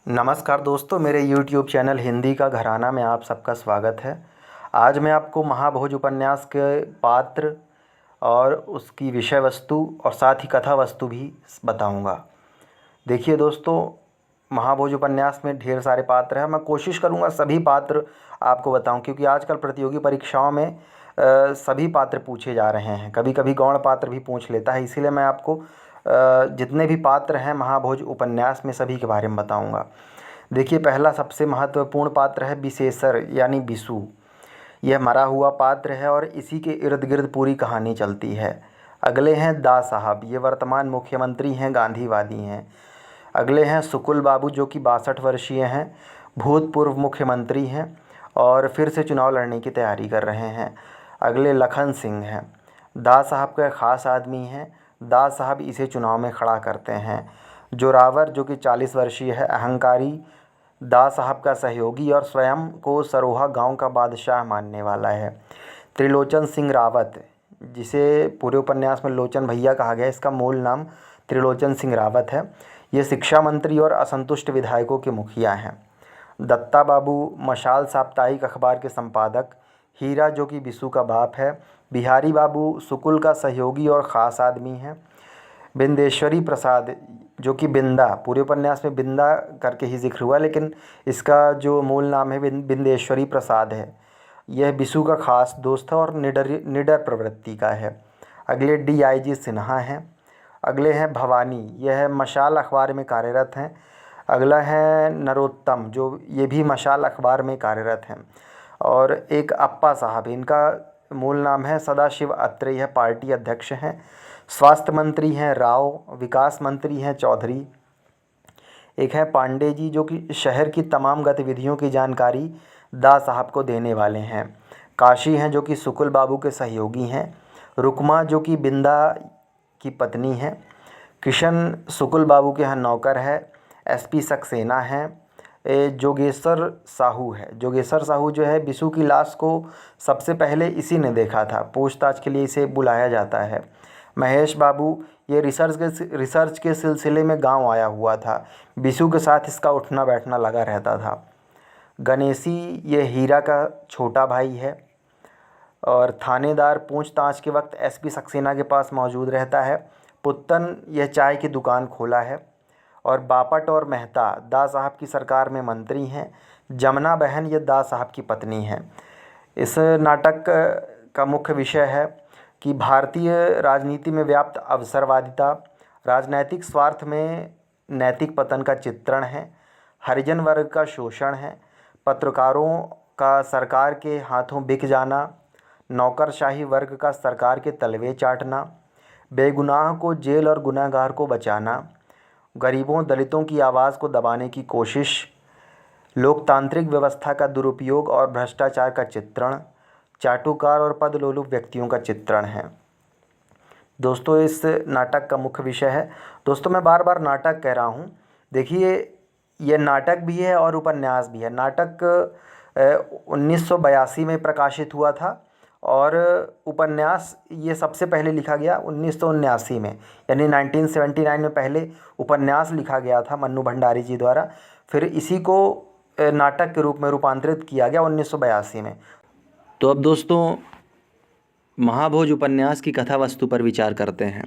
नमस्कार दोस्तों, मेरे YouTube चैनल हिंदी का घराना में आप सबका स्वागत है। आज मैं आपको महाभोज उपन्यास के पात्र और उसकी विषय वस्तु और साथ ही कथा वस्तु भी बताऊंगा। देखिए दोस्तों, महाभोज उपन्यास में ढेर सारे पात्र हैं। मैं कोशिश करूंगा सभी पात्र आपको बताऊं, क्योंकि आजकल प्रतियोगी परीक्षाओं में सभी पात्र पूछे जा रहे हैं। कभी कभी गौण पात्र भी पूछ लेता है, इसीलिए मैं आपको जितने भी पात्र हैं महाभोज उपन्यास में सभी के बारे में बताऊंगा। देखिए, पहला सबसे महत्वपूर्ण पात्र है विशेषर यानी बिशु। यह मरा हुआ पात्र है और इसी के इर्द गिर्द पूरी कहानी चलती है। अगले हैं दा साहब, ये वर्तमान मुख्यमंत्री हैं, गांधीवादी हैं। अगले हैं सुकुल बाबू, जो कि 62 वर्षीय हैं, भूतपूर्व मुख्यमंत्री हैं और फिर से चुनाव लड़ने की तैयारी कर रहे हैं। अगले लखन सिंह हैं, दा साहब का ख़ास आदमी हैं। दा साहब इसे चुनाव में खड़ा करते हैं। जोरावर, जो कि 40 वर्षीय है, अहंकारी, दा साहब का सहयोगी और स्वयं को सरोहा गांव का बादशाह मानने वाला है। त्रिलोचन सिंह रावत, जिसे पूरे उपन्यास में लोचन भैया कहा गया, इसका मूल नाम त्रिलोचन सिंह रावत है। ये शिक्षा मंत्री और असंतुष्ट विधायकों के मुखिया हैं। दत्ता बाबू, मशाल साप्ताहिक अखबार के संपादक। हीरा, जो कि बिशु का बाप है। बिहारी बाबू, सुकुल का सहयोगी और ख़ास आदमी हैं। बिंदेश्वरी प्रसाद, जो कि बिंदा, पूरे उपन्यास में बिंदा करके ही जिक्र हुआ, लेकिन इसका जो मूल नाम है बिंदेश्वरी प्रसाद है। यह बिशु का ख़ास दोस्त है और निडर प्रवृत्ति का है। अगले DIG सिन्हा हैं। अगले हैं भवानी, यह मशाल अखबार में कार्यरत हैं। अगला है नरोत्तम, जो ये भी मशाल अखबार में कार्यरत हैं। और एक अप्पा साहब, इनका मूल नाम है सदाशिव अत्रे, यह पार्टी अध्यक्ष हैं। स्वास्थ्य मंत्री हैं राव, विकास मंत्री हैं चौधरी। एक है पांडे जी, जो कि शहर की तमाम गतिविधियों की जानकारी दा साहब को देने वाले हैं। काशी हैं, जो कि सुकुल बाबू के सहयोगी हैं। रुकमा, जो कि बिंदा की पत्नी हैं। किशन, सुकुल बाबू के यहाँ नौकर है। SP सक्सेना हैं। जोगेश्वर साहू है। जोगेश्वर साहू जो है, बिशु की लाश को सबसे पहले इसी ने देखा था, पूछताछ के लिए इसे बुलाया जाता है। महेश बाबू, ये रिसर्च के सिलसिले में गांव आया हुआ था। बिशु के साथ इसका उठना बैठना लगा रहता था। गणेशी, ये हीरा का छोटा भाई है और थानेदार पूछताछ के वक्त SP सक्सेना के पास मौजूद रहता है। पुत्तन, यह चाय की दुकान खोला है। और बापट और मेहता दा साहब की सरकार में मंत्री हैं। जमुना बहन, ये दा साहब की पत्नी हैं। इस नाटक का मुख्य विषय है कि भारतीय राजनीति में व्याप्त अवसरवादिता, राजनैतिक स्वार्थ में नैतिक पतन का चित्रण है। हरिजन वर्ग का शोषण है। पत्रकारों का सरकार के हाथों बिक जाना। नौकरशाही वर्ग का सरकार के तलवे चाटना। बेगुनाह को जेल और गुनहगार को बचाना। गरीबों दलितों की आवाज़ को दबाने की कोशिश। लोकतांत्रिक व्यवस्था का दुरुपयोग और भ्रष्टाचार का चित्रण। चाटुकार और पदलोलुप व्यक्तियों का चित्रण है। दोस्तों, इस नाटक का मुख्य विषय है। दोस्तों, मैं बार बार नाटक कह रहा हूँ। देखिए, ये नाटक भी है और उपन्यास भी है। नाटक 1982 में प्रकाशित हुआ था और उपन्यास ये सबसे पहले लिखा गया 1979 में, यानी 1979 में पहले उपन्यास लिखा गया था मन्नू भंडारी जी द्वारा। फिर इसी को नाटक के रूप में रूपांतरित किया गया 1982 में। तो अब दोस्तों, महाभोज उपन्यास की कथा वस्तु पर विचार करते हैं।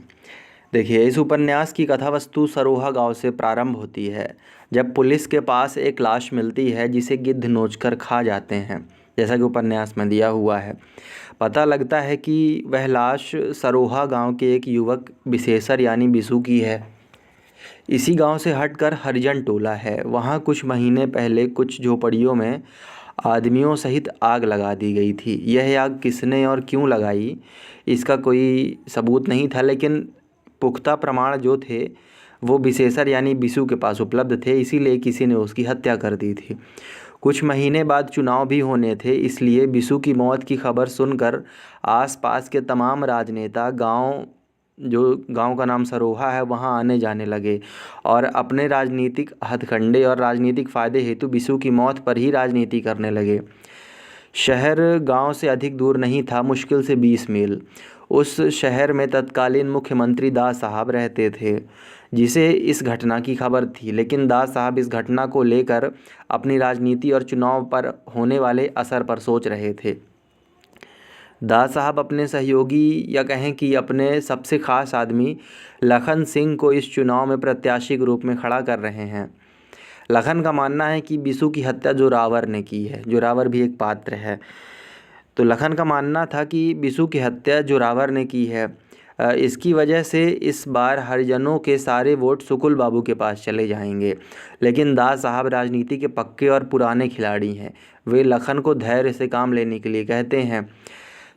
देखिए, इस उपन्यास की कथा वस्तु सरोहा गांव से प्रारंभ होती है, जब पुलिस के पास एक लाश मिलती है जिसे गिद्ध नोचकर खा जाते हैं, जैसा कि उपन्यास में दिया हुआ है। पता लगता है कि वह लाश सरोहा गांव के एक युवक विशेषर यानी बिशु की है। इसी गांव से हटकर हरिजन टोला है। वहां कुछ महीने पहले कुछ झोपड़ियों में आदमियों सहित आग लगा दी गई थी। यह आग किसने और क्यों लगाई, इसका कोई सबूत नहीं था, लेकिन पुख्ता प्रमाण जो थे वो विशेषर यानी बिशु के पास उपलब्ध थे, इसीलिए किसी ने उसकी हत्या कर दी थी। कुछ महीने बाद चुनाव भी होने थे, इसलिए बिशु की मौत की खबर सुनकर आसपास के तमाम राजनेता गांव का नाम सरोहा है वहां आने जाने लगे और अपने राजनीतिक हथकंडे और राजनीतिक फ़ायदे हेतु बिशु की मौत पर ही राजनीति करने लगे। शहर गांव से अधिक दूर नहीं था, मुश्किल से 20 मील। उस शहर में तत्कालीन मुख्यमंत्री दास साहब रहते थे, जिसे इस घटना की खबर थी। लेकिन दास साहब इस घटना को लेकर अपनी राजनीति और चुनाव पर होने वाले असर पर सोच रहे थे। दास साहब अपने सहयोगी या कहें कि अपने सबसे ख़ास आदमी लखन सिंह को इस चुनाव में प्रत्याशी के रूप में खड़ा कर रहे हैं। लखन का मानना है कि बिशु की हत्या जोरावर ने की है। जोरावर भी एक पात्र है। तो लखन का मानना था कि बिशु की हत्या जोरावर ने की है। इसकी वजह से इस बार हरिजनों के सारे वोट सुकुल बाबू के पास चले जाएंगे। लेकिन दास साहब राजनीति के पक्के और पुराने खिलाड़ी हैं। वे लखन को धैर्य से काम लेने के लिए कहते हैं।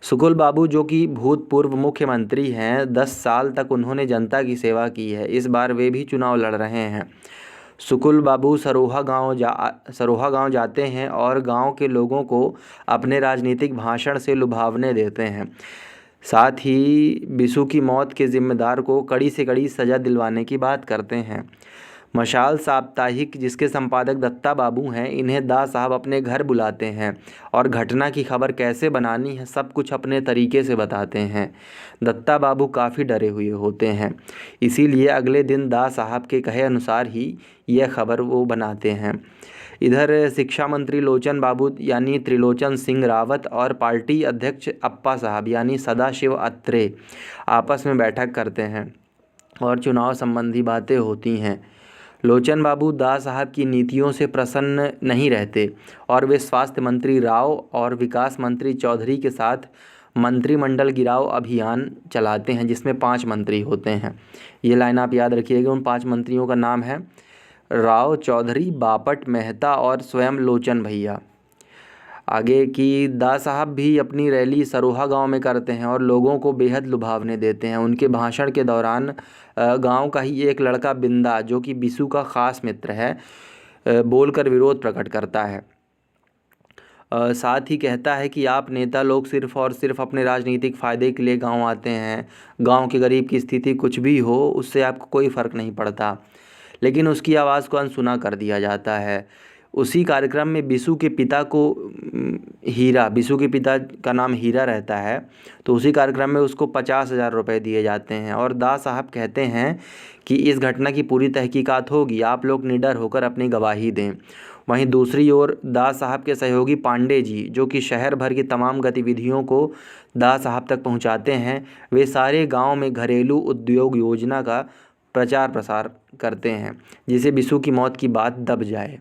सुकुल बाबू जो कि भूतपूर्व मुख्यमंत्री हैं, 10 साल तक उन्होंने जनता की सेवा की है। इस बार वे भी चुनाव लड़ रहे हैं। सुकुल बाबू सरोहा गांव जाते हैं और गांव के लोगों को अपने राजनीतिक भाषण से लुभावने देते हैं। साथ ही बिशु की मौत के जिम्मेदार को कड़ी से कड़ी सज़ा दिलवाने की बात करते हैं। मशाल साप्ताहिक, जिसके संपादक दत्ता बाबू हैं, इन्हें दास साहब अपने घर बुलाते हैं और घटना की खबर कैसे बनानी है सब कुछ अपने तरीके से बताते हैं। दत्ता बाबू काफ़ी डरे हुए होते हैं, इसीलिए अगले दिन दास साहब के कहे अनुसार ही यह खबर वो बनाते हैं। इधर शिक्षा मंत्री लोचन बाबू यानी त्रिलोचन सिंह रावत और पार्टी अध्यक्ष अप्पा साहब यानी सदाशिव अत्रे आपस में बैठक करते हैं और चुनाव संबंधी बातें होती हैं। लोचन बाबू दास साहब की नीतियों से प्रसन्न नहीं रहते और वे स्वास्थ्य मंत्री राव और विकास मंत्री चौधरी के साथ मंत्रिमंडल गिराव अभियान चलाते हैं, जिसमें 5 मंत्री होते हैं। ये लाइन आप याद रखिएगा। उन 5 मंत्रियों का नाम है राव, चौधरी, बापट, मेहता और स्वयं लोचन भैया। आगे की दास साहब भी अपनी रैली सरोहा गांव में करते हैं और लोगों को बेहद लुभावने देते हैं। उनके भाषण के दौरान गांव का ही एक लड़का बिंदा, जो कि बिशु का ख़ास मित्र है, बोलकर विरोध प्रकट करता है। साथ ही कहता है कि आप नेता लोग सिर्फ़ और सिर्फ अपने राजनीतिक फ़ायदे के लिए गांव आते हैं। गांव के गरीब की स्थिति कुछ भी हो, उससे आपको कोई फ़र्क नहीं पड़ता। लेकिन उसकी आवाज़ को अनसुना कर दिया जाता है। उसी कार्यक्रम में बिशु के पिता को बिशु के पिता का नाम हीरा रहता है, तो उसी कार्यक्रम में उसको 50,000 रुपये दिए जाते हैं और दास साहब कहते हैं कि इस घटना की पूरी तहकीकात होगी, आप लोग निडर होकर अपनी गवाही दें। वहीं दूसरी ओर दास साहब के सहयोगी पांडे जी, जो कि शहर भर की तमाम गतिविधियों को दास साहब तक पहुंचाते हैं, वे सारे गांव में घरेलू उद्योग योजना का प्रचार प्रसार करते हैं, जिससे बिशु की मौत की बात दब जाए।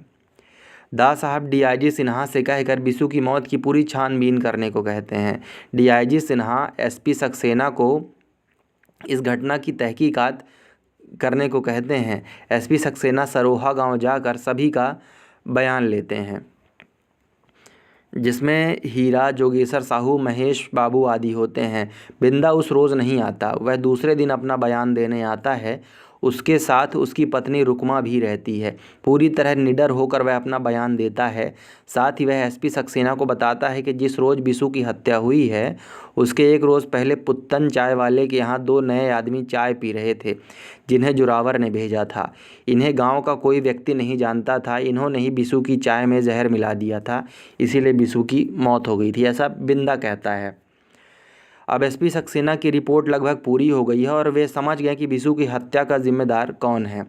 दास साहब डीआईजी सिन्हा से कहकर बिशु की मौत की पूरी छानबीन करने को कहते हैं। डीआईजी सिन्हा एसपी सक्सेना को इस घटना की तहकीकात करने को कहते हैं। एसपी सक्सेना सरोहा गांव जाकर सभी का बयान लेते हैं, जिसमें हीरा, जोगेश्वर साहू, महेश बाबू आदि होते हैं। बिंदा उस रोज़ नहीं आता, वह दूसरे दिन अपना बयान देने आता है। उसके साथ उसकी पत्नी रुकमा भी रहती है। पूरी तरह निडर होकर वह अपना बयान देता है। साथ ही वह एसपी सक्सेना को बताता है कि जिस रोज़ बिशु की हत्या हुई है, उसके एक रोज़ पहले पुत्तन चाय वाले के यहाँ 2 नए आदमी चाय पी रहे थे, जिन्हें जोरावर ने भेजा था। इन्हें गांव का कोई व्यक्ति नहीं जानता था। इन्होंने ही बिशु की चाय में जहर मिला दिया था, इसीलिए बिशु की मौत हो गई थी, ऐसा बिंदा कहता है। अब एसपी सक्सेना की रिपोर्ट लगभग पूरी हो गई है और वे समझ गए कि बिशु की हत्या का जिम्मेदार कौन है।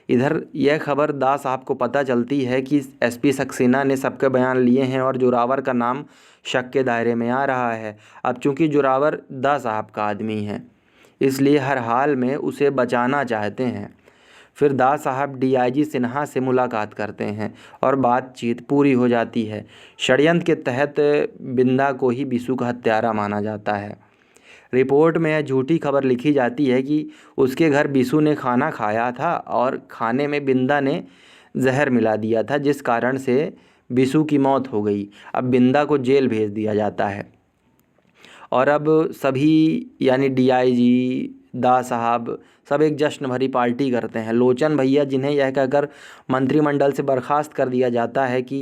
इधर यह खबर दास साहब को पता चलती है कि एसपी सक्सेना ने सबके बयान लिए हैं और जोरावर का नाम शक के दायरे में आ रहा है। अब चूंकि जोरावर दास साहब का आदमी है, इसलिए हर हाल में उसे बचाना चाहते हैं। फिर दास साहब डीआईजी सिन्हा से मुलाकात करते हैं और बातचीत पूरी हो जाती है। षड्यंत्र के तहत बिंदा को ही बिशु का हत्यारा माना जाता है। रिपोर्ट में यह झूठी खबर लिखी जाती है कि उसके घर बिशु ने खाना खाया था और खाने में बिंदा ने जहर मिला दिया था, जिस कारण से बिशु की मौत हो गई। अब बिंदा को जेल भेज दिया जाता है और अब सभी यानी डीआईजी, दास साहब सब एक जश्न भरी पार्टी करते हैं। लोचन भैया, जिन्हें यह कहकर मंत्रिमंडल से बर्खास्त कर दिया जाता है कि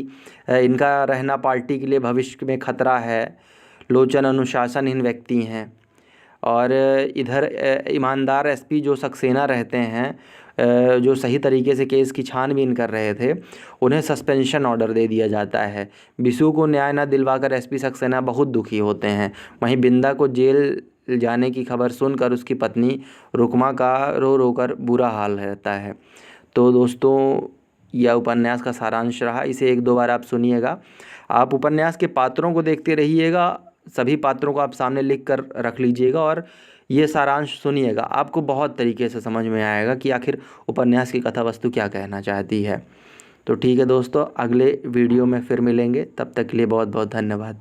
इनका रहना पार्टी के लिए भविष्य में खतरा है, लोचन अनुशासनहीन व्यक्ति हैं। और इधर ईमानदार एसपी जो सक्सेना रहते हैं, जो सही तरीके से केस की छानबीन कर रहे थे, उन्हें सस्पेंशन ऑर्डर दे दिया जाता है। बिशु को न्याय न दिलवाकर एसपी सक्सेना बहुत दुखी होते हैं। वहीं बिंदा को जेल जाने की खबर सुनकर उसकी पत्नी रुक्मा का रो रो कर बुरा हाल रहता है। तो दोस्तों, यह उपन्यास का सारांश रहा। इसे एक दो बार आप सुनिएगा। आप उपन्यास के पात्रों को देखते रहिएगा, सभी पात्रों को आप सामने लिख कर रख लीजिएगा और ये सारांश सुनिएगा। आपको बहुत तरीके से समझ में आएगा कि आखिर उपन्यास की कथा वस्तु क्या कहना चाहती है। तो ठीक है दोस्तों, अगले वीडियो में फिर मिलेंगे। तब तक के लिए बहुत बहुत धन्यवाद।